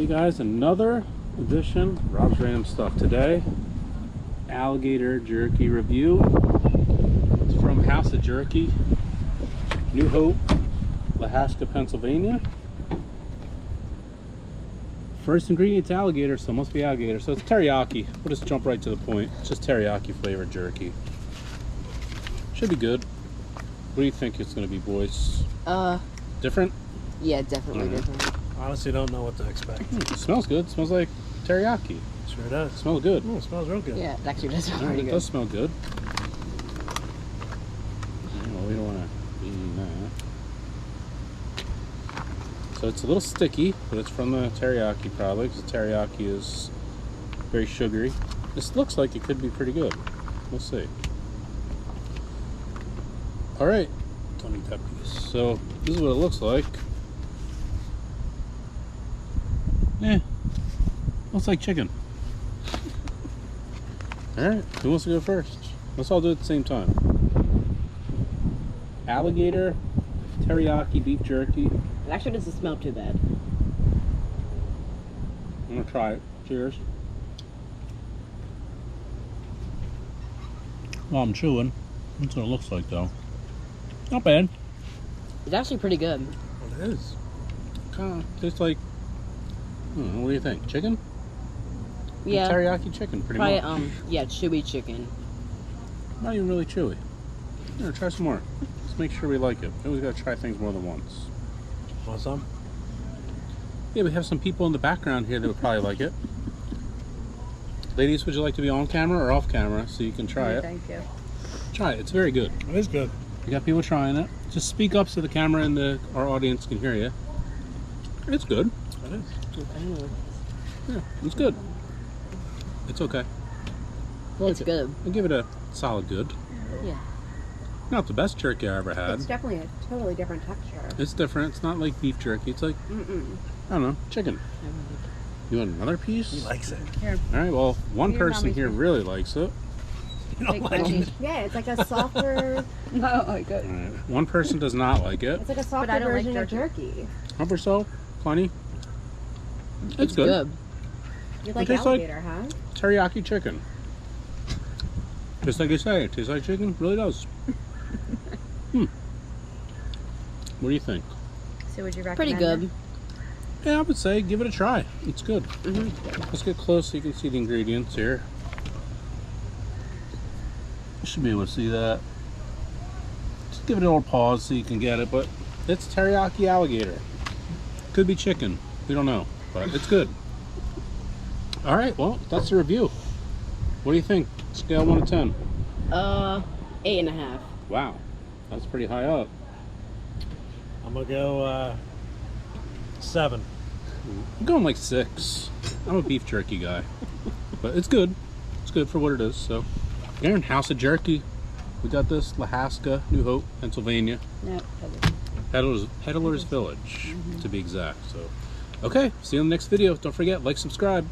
guys, another edition of Rob's Random Stuff. Today, Alligator Jerky review. It's from House of Jerky, New Hope, Lahaska, Pennsylvania. First ingredient's alligator, so it must be alligator. So it's teriyaki. We'll just jump right to the point. It's just teriyaki flavored jerky. Should be good. What do you think it's going to be, boys? Different? Yeah, definitely different. Honestly, don't know what to expect. It smells good. It smells like teriyaki. Sure does. It smells good. It smells real good. Yeah, it actually does smell All right, pretty it good. does smell good. Well, we don't want to be eating that. So it's a little sticky, but it's from the teriyaki probably, because the teriyaki is very sugary. This looks like it could be pretty good. We'll see. All right, Don't eat that piece. so this is what it looks like. Looks like chicken. Alright, who wants to go first? Let's all do it at the same time. Alligator teriyaki beef jerky. It actually doesn't smell too bad. I'm gonna try it. Cheers. Well, I'm chewing. That's what it looks like, though. Not bad. It's actually pretty good. Well, it is. Kind of tastes like, I don't know, what do you think? Chicken? Yeah. Teriyaki chicken, pretty Probably, much. yeah, chewy chicken. Not even really chewy. Here, try some more. Let's make sure we like it. We always gotta try things more than once. Want some? Yeah, we have some people in the background here that would probably like it. Ladies, would you like to be on camera or off camera so you can try it? Thank you. Try it. It's very good. It is good. You got people trying it. Just speak up so the camera and our audience can hear you. It's good. It is. Yeah, it's good. It's okay. I like It's it. good. I'll give it a solid good. Yeah. Not the best jerky I ever had. It's definitely a totally different texture. It's different. It's not like beef jerky. It's like, I don't know, chicken. You want another piece? He likes it. Here, All right, well, one Here, person Mommy. here really likes it. You don't like it? yeah, it's like a softer. Oh my god. All right. One person does not like it. It's like a softer I don't like version of jerky. jerky. Number so, plenty. It's good. good. You like tastes like- alligator, huh? Teriyaki chicken. Just like you say, it tastes like chicken. Really does. What do you think? So would you recommend Pretty good. Yeah, I would say give it a try. It's good. Let's get close so you can see the ingredients here. You should be able to see that. Just give it a little pause so you can get it, but it's teriyaki alligator. Could be chicken. We don't know, but it's good. All right, well, that's the review. What do you think? Scale 1 to 10. 8.5. Wow, that's pretty high up. I'm gonna go 7. I'm going like 6. I'm a beef jerky guy, but it's good. It's good for what it is. So, here in House of Jerky, we got this Lahaska, New Hope, Pennsylvania. Yep. Peddlers Village, to be exact. So, okay, see you in the next video. Don't forget, like, subscribe.